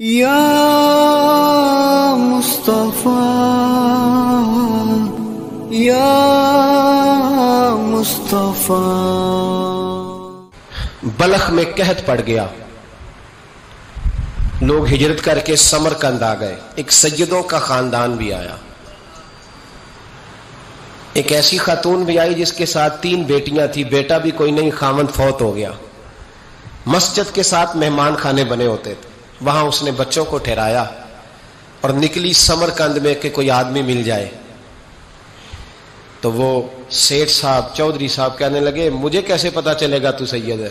یا مصطفیٰ یا مصطفیٰ۔ بلخ میں قحط پڑ گیا، لوگ ہجرت کر کے سمرقند آ گئے۔ ایک سیدوں کا خاندان بھی آیا، ایک ایسی خاتون بھی آئی جس کے ساتھ 3 بیٹیاں تھی، بیٹا بھی کوئی نہیں، خاوند فوت ہو گیا۔ مسجد کے ساتھ مہمان خانے بنے ہوتے تھے، وہاں اس نے بچوں کو ٹھہرایا اور نکلی سمرقند میں کہ کوئی آدمی مل جائے۔ تو وہ سیٹھ صاحب، چودھری صاحب کہنے لگے مجھے کیسے پتا چلے گا تو سید ہے؟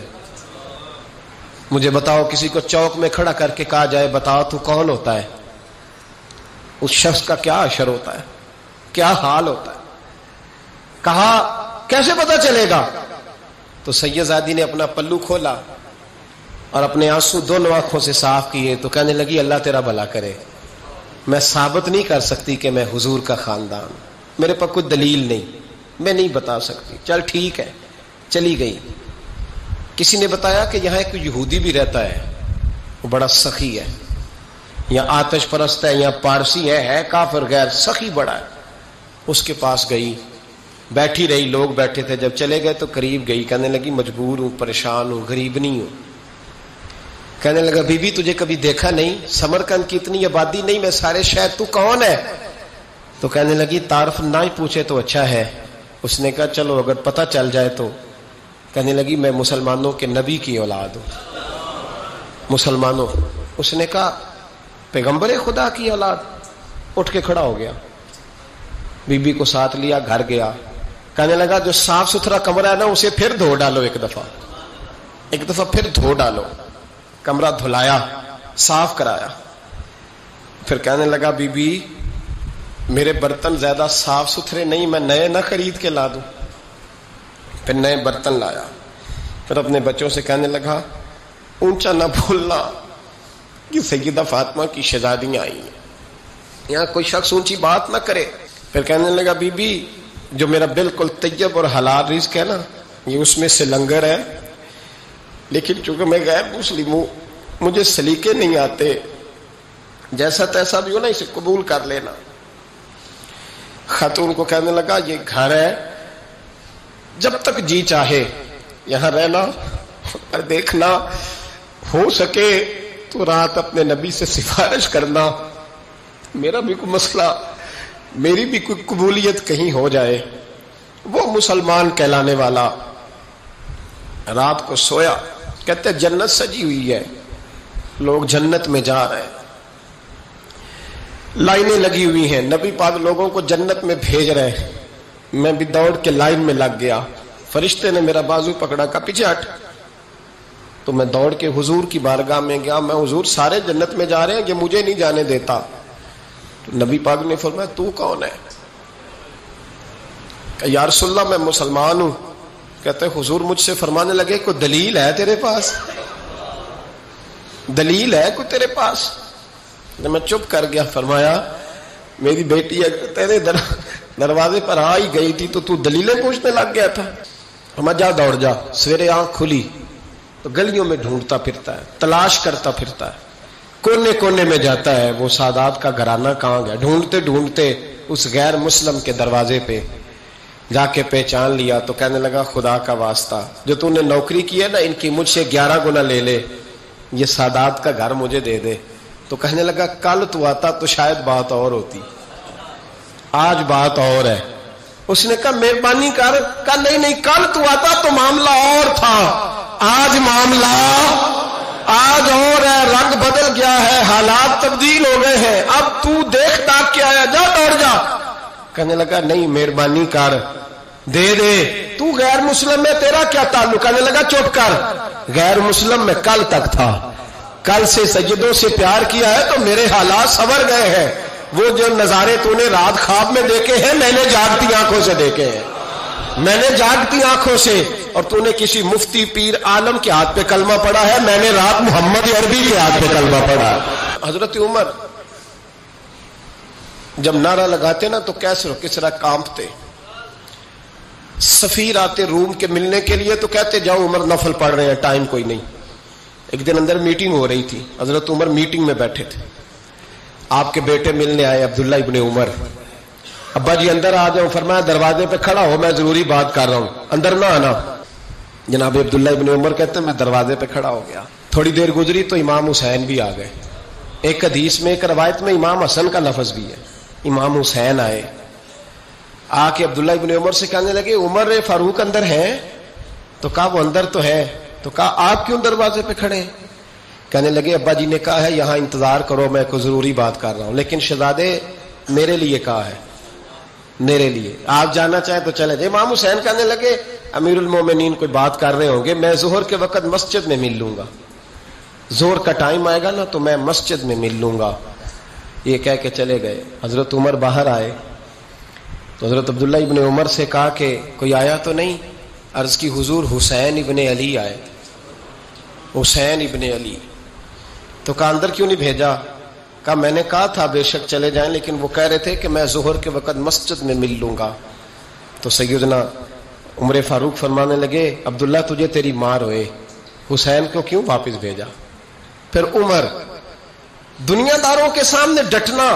مجھے بتاؤ، کسی کو چوک میں کھڑا کر کے کہا جائے بتاؤ تو کون ہوتا ہے، اس شخص کا کیا اشر ہوتا ہے، کیا حال ہوتا ہے؟ کہا کیسے پتا چلے گا؟ تو سید زادی نے اپنا پلو کھولا اور اپنے آنسو دونوں آنکھوں سے صاف کیے تو کہنے لگی اللہ تیرا بھلا کرے، میں ثابت نہیں کر سکتی کہ میں حضور کا خاندان، میرے پاس کوئی دلیل نہیں، میں نہیں بتا سکتی۔ چل ٹھیک ہے، چلی گئی۔ کسی نے بتایا کہ یہاں ایک یہودی بھی رہتا ہے، وہ بڑا سخی ہے، یا آتش پرست ہے، یا پارسی ہے کافر غیر، سخی بڑا ہے۔ اس کے پاس گئی، بیٹھی رہی، لوگ بیٹھے تھے، جب چلے گئے تو قریب گئی، کہنے لگی مجبور ہوں، پریشان ہوں، غریب نہیں ہوں۔ کہنے لگا بی بی تجھے کبھی دیکھا نہیں، سمرقند کی اتنی آبادی نہیں، میں سارے شہر، تو کون ہے؟ تو کہنے لگی تعارف نہ ہی پوچھے تو اچھا ہے۔ اس نے کہا چلو اگر پتہ چل جائے تو۔ کہنے لگی میں مسلمانوں کے نبی کی اولاد ہوں۔ مسلمانوں؟ اس نے کہا پیغمبر خدا کی اولاد؟ اٹھ کے کھڑا ہو گیا، بی بی کو ساتھ لیا، گھر گیا۔ کہنے لگا جو صاف ستھرا کمرہ ہے نا اسے پھر دھو ڈالو، ایک دفعہ پھر دھو ڈالو۔ کمرہ دھلایا، صاف کرایا۔ پھر کہنے لگا بی بی میرے برتن زیادہ صاف ستھرے نہیں، میں نئے نہ خرید کے لا دوں۔ پھر نئے برتن لایا۔ پھر اپنے بچوں سے کہنے لگا اونچا نہ بھولنا کہ سیدہ فاطمہ کی شہزادیاں آئی ہیں، یہاں کوئی شخص اونچی بات نہ کرے۔ پھر کہنے لگا بی بی جو میرا بالکل طیب اور حلال رزق ہے نا، یہ اس میں سے لنگر ہے، لیکن چونکہ میں غیر مسلم ہوں، مجھے سلیقے نہیں آتے، جیسا تیسا بھی ہو نا اسے قبول کر لینا۔ خاتون کو کہنے لگا یہ گھر ہے، جب تک جی چاہے یہاں رہنا، اور دیکھنا ہو سکے تو رات اپنے نبی سے سفارش کرنا، میرا بھی کوئی مسئلہ، میری بھی کوئی قبولیت کہیں ہو جائے۔ وہ مسلمان کہلانے والا رات کو سویا، کہتے جنت سجی ہوئی ہے، لوگ جنت میں جا رہے ہیں، لائنیں لگی ہوئی ہیں، نبی پاک لوگوں کو جنت میں بھیج رہے ہیں۔ میں بھی دوڑ کے لائن میں لگ گیا، فرشتے نے میرا بازو پکڑا، کہا پیچھے ہٹ۔ تو میں دوڑ کے حضور کی بارگاہ میں گیا، میں حضور سارے جنت میں جا رہے ہیں، یہ مجھے نہیں جانے دیتا۔ تو نبی پاک نے فرمایا تو کون ہے؟ کہ یا رسول اللہ میں مسلمان ہوں۔ کہتے حضور مجھ سے فرمانے لگے کوئی دلیل ہے تیرے پاس؟ دلیل ہے کوئی تیرے پاس؟ میں چپ کر گیا۔ فرمایا میری بیٹی تیرے دروازے پر آ ہی گئی تھی تو دلیلیں پوچھنے لگ گیا تھا۔ فرمایا جا دوڑ جا۔ سویرے آنکھ کھلی تو گلیوں میں ڈھونڈتا پھرتا ہے، تلاش کرتا پھرتا ہے، کونے کونے میں جاتا ہے وہ سادات کا گھرانہ کہاں گیا۔ ڈھونڈتے ڈھونڈتے اس غیر مسلم کے دروازے پہ جا کے پہچان لیا تو کہنے لگا خدا کا واسطہ جو تو نے نوکری کی ہے نا ان کی مجھ سے 11 گنا لے لے، یہ سادات کا گھر مجھے دے دے۔ تو کہنے لگا کل تو آتا تو شاید بات اور ہوتی، آج بات اور ہے۔ اس نے کہا مہربانی کر۔ کہا نہیں کل تو آتا تو معاملہ اور تھا، آج معاملہ آج اور ہے، رنگ بدل گیا ہے، حالات تبدیل ہو گئے ہیں، اب تو دیکھ تاک کے آیا، جا دوڑ جا۔ کہنے لگا نہیں مہربانی کر، دے دے، تو غیر مسلم ہے تیرا کیا تعلق؟ کہنے لگا چپ کر، غیر مسلم میں کل تک تھا، کل سے سیدوں سے پیار کیا ہے تو میرے حالات سنور گئے ہیں، وہ جو نظارے تو نے رات خواب میں دیکھے ہیں میں نے جاگتی آنکھوں سے دیکھے ہیں، میں نے جاگتی آنکھوں سے، اور تو نے کسی مفتی پیر عالم کے ہاتھ پہ کلمہ پڑھا ہے، میں نے رات محمد عربی کے ہاتھ پہ کلمہ پڑھا ہے۔ حضرت عمر جب نعرہ لگاتے نا تو کیسر و کسرا کانپتے، سفیر آتے روم کے ملنے کے لیے تو کہتے جاؤ عمر نفل پڑھ رہے ہیں، ٹائم کوئی نہیں۔ ایک دن اندر میٹنگ ہو رہی تھی، حضرت عمر میٹنگ میں بیٹھے تھے، آپ کے بیٹے ملنے آئے عبداللہ ابن عمر، ابا جی اندر آ جاؤ، فرمایا دروازے پہ کھڑا ہو، میں ضروری بات کر رہا ہوں، اندر نہ آنا۔ جناب عبداللہ ابن عمر کہتے ہیں میں دروازے پہ کھڑا ہو گیا، تھوڑی دیر گزری تو امام حسین بھی آ گئے، ایک حدیث میں ایک روایت میں امام حسن کا لفظ بھی ہے، امام حسین آئے، آ کے عبداللہ ابن عمر سے کہنے لگے عمر فاروق اندر ہے؟ تو کہا وہ اندر تو ہے، تو کہا آپ کیوں دروازے پہ کھڑے ہیں؟ کہنے لگے ابا جی نے کہا ہے یہاں انتظار کرو، میں کوئی ضروری بات کر رہا ہوں، لیکن شہزادے میرے لیے کہا ہے، میرے لیے آپ جانا چاہیں تو چلے جائیں۔ امام حسین کہنے لگے امیر المومنین کوئی بات کر رہے ہوں گے، میں ظہر کے وقت مسجد میں مل لوں گا، ظہر کا ٹائم آئے گا نا تو میں مسجد میں مل لوں گا، یہ کہہ کے چلے گئے۔ حضرت عمر باہر آئے تو حضرت عبداللہ ابن عمر سے کہا کہ کوئی آیا تو نہیں؟ عرض کی حضور حسین ابن علی آئے، حسین ابن علی۔ تو کہا اندر کیوں نہیں بھیجا؟ کہا میں نے کہا تھا بے شک چلے جائیں، لیکن وہ کہہ رہے تھے کہ میں ظہر کے وقت مسجد میں مل لوں گا۔ تو سیدنا عمر فاروق فرمانے لگے عبداللہ تجھے تیری مار ہوئے، حسین کو کیوں واپس بھیجا؟ پھر عمر دنیا داروں کے سامنے ڈٹنا،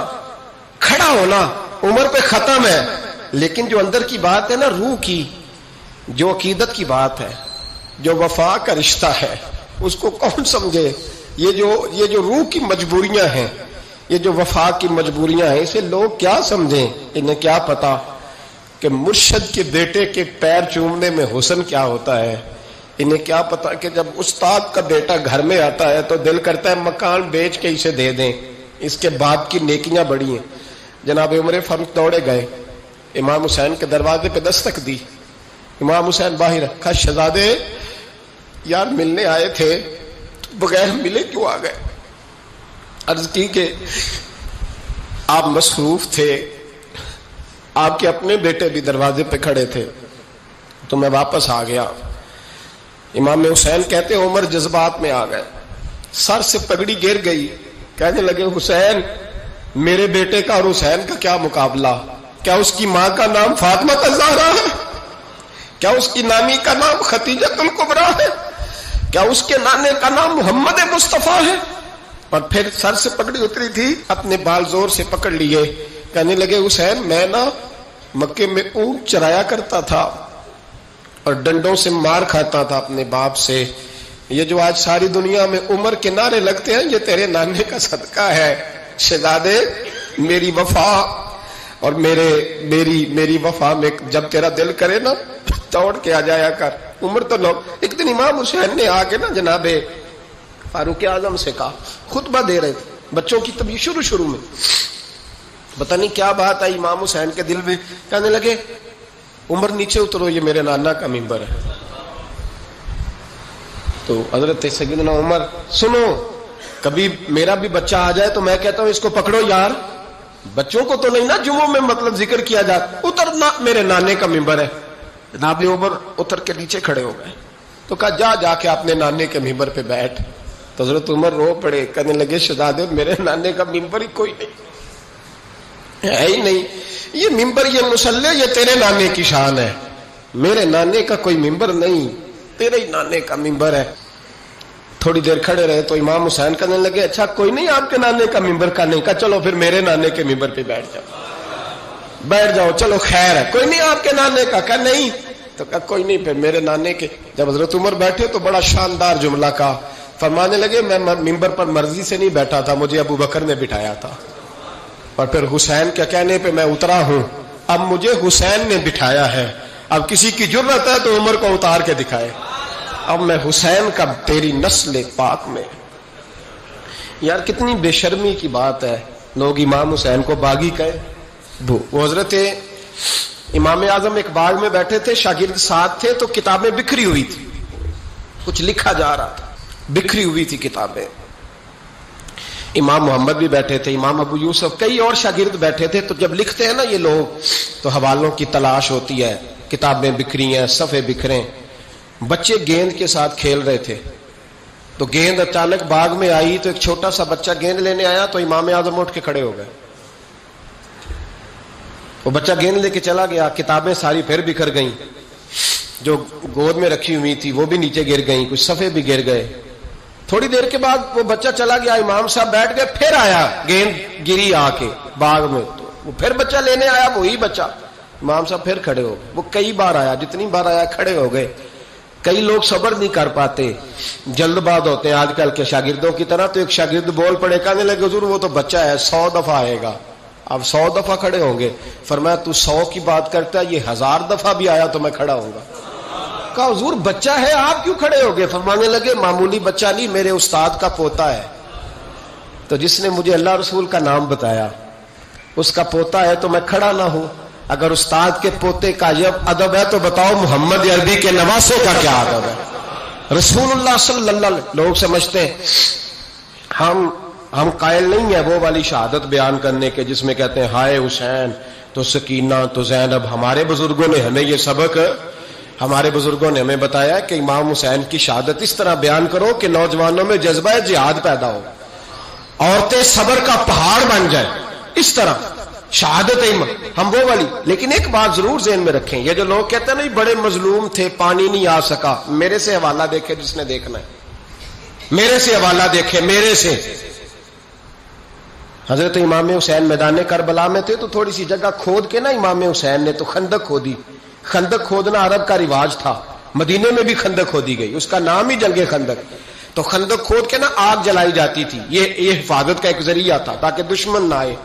کھڑا ہونا عمر پہ ختم ہے، لیکن جو اندر کی بات ہے نا، روح کی، جو عقیدت کی بات ہے، جو وفا کا رشتہ ہے، اس کو کون سمجھے؟ یہ جو روح کی مجبوریاں ہیں، یہ جو وفا کی مجبوریاں ہیں، اسے لوگ کیا سمجھیں؟ انہیں کیا پتا کہ مرشد کے بیٹے کے پیر چومنے میں حسن کیا ہوتا ہے؟ انہیں کیا پتا کہ جب استاد کا بیٹا گھر میں آتا ہے تو دل کرتا ہے مکان بیچ کے اسے دے دیں، اس کے باپ کی نیکیاں بڑی ہیں۔ جناب عمر فاروق دوڑے گئے، امام حسین کے دروازے پہ دستک دی، امام حسین باہر، کہا شہزادے یار ملنے آئے تھے، بغیر ملے کیوں آ گئے؟ عرض کی کہ آپ مصروف تھے، آپ کے اپنے بیٹے بھی دروازے پہ کھڑے تھے، تو میں واپس آ گیا۔ امام حسین کہتے عمر جذبات میں آ گئے، سر سے پگڑی گر گئی، کہنے لگے حسین میرے بیٹے کا اور حسین کا کیا مقابلہ؟ کیا اس کی ماں کا نام فاطمہ الزہرا ہے؟ کیا اس کی نانی کا نام خدیجہ الکبریٰ ہے؟ کیا اس کے نانے کا نام محمد مصطفیٰ ہے؟ اور پھر سر سے پگڑی اتری تھی، اپنے بال زور سے پکڑ لیے، کہنے لگے حسین میں نا مکے میں اونٹ چرایا کرتا تھا اور ڈنڈوں سے مار کھاتا تھا اپنے باپ سے، یہ جو آج ساری دنیا میں عمر کے نعرے لگتے ہیں یہ تیرے نانے کا صدقہ ہے۔ شہزادے میری وفا اور میری وفا میں جب تیرا دل کرے نا دوڑ کے آ جایا کر۔ عمر تو لوگ ایک دن امام حسین نے آ کے نا جناب فاروق اعظم سے کہا، خطبہ دے رہے تھے بچوں کی طبیعت شروع میں، پتہ نہیں کیا بات آئی امام حسین کے دل میں، کہنے لگے عمر نیچے اترو، یہ میرے نانا کا منبر ہے۔ تو حضرت سیدنا عمر سنو، کبھی میرا بھی بچہ آ جائے تو میں کہتا ہوں اس کو پکڑو یار، بچوں کو تو نہیں نا جمعوں میں مطلب ذکر کیا جاتا، اترنا میرے نانے کا منبر ہے۔ جناب عمر اتر کے نیچے کھڑے ہو گئے، تو کہا جا کے اپنے نانے کے منبر پہ بیٹھ۔ تو حضرت عمر رو پڑے، کہنے لگے شہزادے میرے نانے کا منبر ہی کوئی نہیں ہے ہی نہیں، یہ منبر یہ مصلی یہ تیرے نانے کی شان ہے، میرے نانے کا کوئی منبر نہیں، تیرے ہی نانے کا منبر ہے۔ تھوڑی دیر کھڑے رہے تو امام حسین کہنے لگے اچھا کوئی نہیں آپ کے نانے کا منبر کا نہیں؟ کہا چلو پھر میرے نانے کے منبر پہ بیٹھ جاؤ، چلو خیر ہے، کوئی نہیں آپ کے نانے کا؟ کہا نہیں، تو کہا کوئی نہیں پھر میرے نانے کے۔ جب حضرت عمر بیٹھے تو بڑا شاندار جملہ کہا، فرمانے لگے میں منبر پر مرضی سے نہیں بیٹھا تھا، مجھے ابو بکر نے بٹھایا تھا، اور پھر حسین کے کہنے پہ میں اترا ہوں، اب مجھے حسین نے بٹھایا ہے، اب کسی کی جرأت ہے تو عمر کو اتار کے دکھائے، اب میں حسین کا تیری نسل پاک میں۔ یار کتنی بے شرمی کی بات ہے، لوگ امام حسین کو باغی کہے۔ وہ حضرت امام اعظم ایک باغ میں بیٹھے تھے، شاگرد ساتھ تھے، تو کتابیں بکھری ہوئی تھی، کچھ لکھا جا رہا تھا، بکھری ہوئی تھی کتابیں۔ امام محمد بھی بیٹھے تھے، امام ابو یوسف، کئی اور شاگرد بیٹھے تھے۔ تو جب لکھتے ہیں نا یہ لوگ تو حوالوں کی تلاش ہوتی ہے، کتابیں بکھری ہیں، صفحے بکھرے۔ بچے گیند کے ساتھ کھیل رہے تھے، تو گیند اچانک باغ میں آئی، تو ایک چھوٹا سا بچہ گیند لینے آیا، تو امام اعظم اٹھ کے کھڑے ہو گئے۔ وہ بچہ گیند لے کے چلا گیا، کتابیں ساری پھر بکھر گئیں، جو گود میں رکھی ہوئی تھی وہ بھی نیچے گر گئیں، کچھ صفحے بھی گر گئے۔ تھوڑی دیر کے بعد وہ بچہ چلا گیا، امام صاحب بیٹھ گئے، پھر آیا، گیند گری آ کے باغ میں، تو وہ پھر بچہ لینے آیا، وہی بچہ، امام صاحب پھر کھڑے ہو گئے۔ وہ کئی بار آیا، جتنی بار آیا کھڑے ہو گئے۔ کئی لوگ صبر نہیں کر پاتے، جلد باز ہوتے ہیں آج کل کے شاگردوں کی طرح، تو ایک شاگرد بول پڑے، کہنے لگے حضور وہ تو بچہ ہے 100 دفعہ آئے گا، اب 100 دفعہ کھڑے ہوں گے۔ فرمایا تو 100 کی بات کرتا ہے، یہ 1000 دفعہ بھی آیا تو میں کھڑا ہوں گا۔ کہا حضور بچہ ہے آپ کیوں کھڑے ہو گئے؟ فرمانے لگے معمولی بچہ نہیں، میرے استاد کا پوتا ہے، تو جس نے مجھے اللہ رسول کا نام بتایا اس کا پوتا ہے تو میں کھڑا نہ ہوں۔ اگر استاد کے پوتے کا یہ ادب ہے تو بتاؤ محمد عربی کے نواسے کا کیا ادب ہے؟ رسول اللہ صلی اللہ علیہ وسلم۔ لوگ سمجھتے ہیں ہم قائل نہیں ہیں وہ والی شہادت بیان کرنے کے جس میں کہتے ہیں ہائے حسین تو سکینہ تو زینب۔ ہمارے بزرگوں نے ہمیں یہ سبق، ہمارے بزرگوں نے ہمیں بتایا کہ امام حسین کی شہادت اس طرح بیان کرو کہ نوجوانوں میں جذبہ جہاد پیدا ہو، عورتیں صبر کا پہاڑ بن جائیں، اس طرح شہادت ہم وہ والی۔ لیکن ایک بات ضرور ذہن میں رکھیں، یہ جو لوگ کہتے ہیں نہیں بڑے مظلوم تھے پانی نہیں آ سکا، میرے سے حوالہ دیکھے جس نے دیکھنا ہے، میرے سے حوالہ دیکھے، میرے سے۔ حضرت امام حسین میدان کربلا میں تھے تو تھوڑی سی جگہ کھود کے نا امام حسین نے تو خندق کھودی۔ خندق کھودنا عرب کا رواج تھا، مدینے میں بھی خندق کھودی گئی، اس کا نام ہی جنگ خندق۔ تو خندق کھود کے نا آگ جلائی جاتی تھی، یہ حفاظت کا ایک ذریعہ تھا تاکہ دشمن نہ آئے۔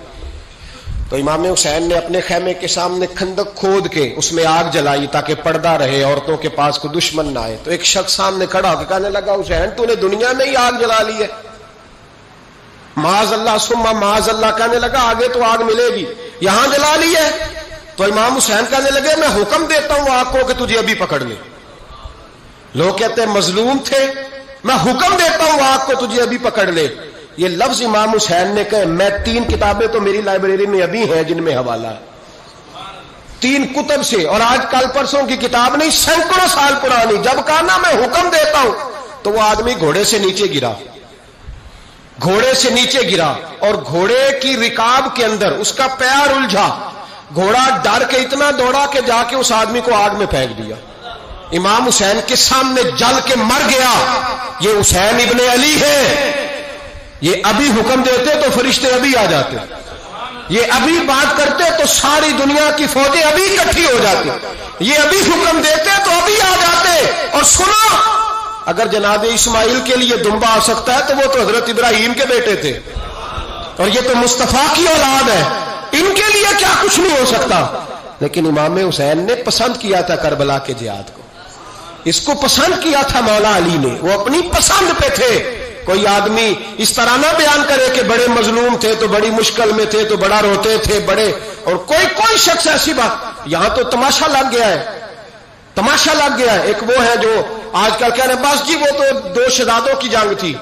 تو امام حسین نے اپنے خیمے کے سامنے خندق کھود کے اس میں آگ جلائی تاکہ پردہ رہے، عورتوں کے پاس کوئی دشمن نہ آئے۔ تو ایک شخص سامنے کھڑا ہو کے کہنے لگا حسین تو نے دنیا میں ہی آگ جلا لی ہے؟ معاذ اللہ ثم معاذ اللہ، کہنے لگا آگے تو آگ ملے گی، یہاں جلا لی ہے؟ تو امام حسین کہنے لگے میں حکم دیتا ہوں آگ کو کہ تجھے ابھی پکڑ لے۔ لوگ کہتے ہیں مظلوم تھے، میں حکم دیتا ہوں آگ کو تجھے ابھی پکڑ لے۔ یہ لفظ امام حسین نے کہے، میں 3 کتابیں تو میری لائبریری میں ابھی ہیں جن میں حوالہ ہے، 3 کتب سے، اور آج کل پرسوں کی کتاب نہیں، سینکڑوں سال پرانی۔ جب کہا نا میں حکم دیتا ہوں تو وہ آدمی گھوڑے سے نیچے گرا، گھوڑے سے نیچے گرا، اور گھوڑے کی رکاب کے اندر اس کا پیر الجھا، گھوڑا ڈر کے اتنا دوڑا کہ جا کے اس آدمی کو آگ میں پھینک دیا۔ امام حسین کے سامنے جل کے مر گیا۔ یہ حسین ابن علی ہے، یہ ابھی حکم دیتے تو فرشتے ابھی آ جاتے، یہ ابھی بات کرتے تو ساری دنیا کی فوجیں ابھی اکٹھی ہو جاتی، یہ ابھی حکم دیتے تو ابھی آ جاتے۔ اور سنو، اگر جناب اسماعیل کے لیے دمبا آ سکتا ہے تو وہ تو حضرت ابراہیم کے بیٹے تھے، اور یہ تو مصطفیٰ کی اولاد ہے، ان کے لیے کیا کچھ نہیں ہو سکتا۔ لیکن امام حسین نے پسند کیا تھا کربلا کے جہاد کو، اس کو پسند کیا تھا مولا علی نے، وہ اپنی پسند پہ تھے۔ کوئی آدمی اس طرح نہ بیان کرے کہ بڑے مظلوم تھے تو بڑی مشکل میں تھے تو بڑا روتے تھے بڑے، اور کوئی شخص ایسی بات، یہاں تو تماشا لگ گیا ہے، تماشا لگ گیا ہے۔ ایک وہ ہے جو آج کل کہہ رہے ہیں بس جی وہ تو 2 شہزادوں کی جنگ تھی،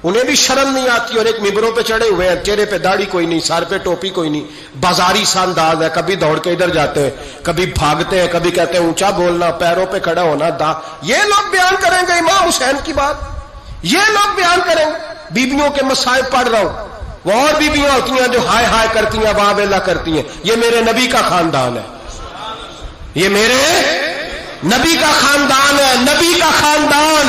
انہیں بھی شرم نہیں آتی، اور ایک ممبروں پہ چڑھے ہوئے ہیں، چہرے پہ داڑھی کوئی نہیں، سر پہ ٹوپی کوئی نہیں، بازاری سا انداز ہے، کبھی دوڑ کے ادھر جاتے ہیں، کبھی بھاگتے ہیں، کبھی کہتے ہیں اونچا بولنا، پیروں پہ کھڑا ہونا، یہ لوگ بیان کریں گے امام حسین کی بات، یہ لوگ بیان کریں گے۔ بیبیوں کے مصائب پڑھ رہا ہوں، وہ اور بیبیاں ہوتی ہیں جو ہائے ہائے کرتی ہیں، واہ ویلا کرتی ہیں، یہ میرے نبی کا خاندان ہے، یہ میرے نبی کا خاندان ہے، نبی کا خاندان۔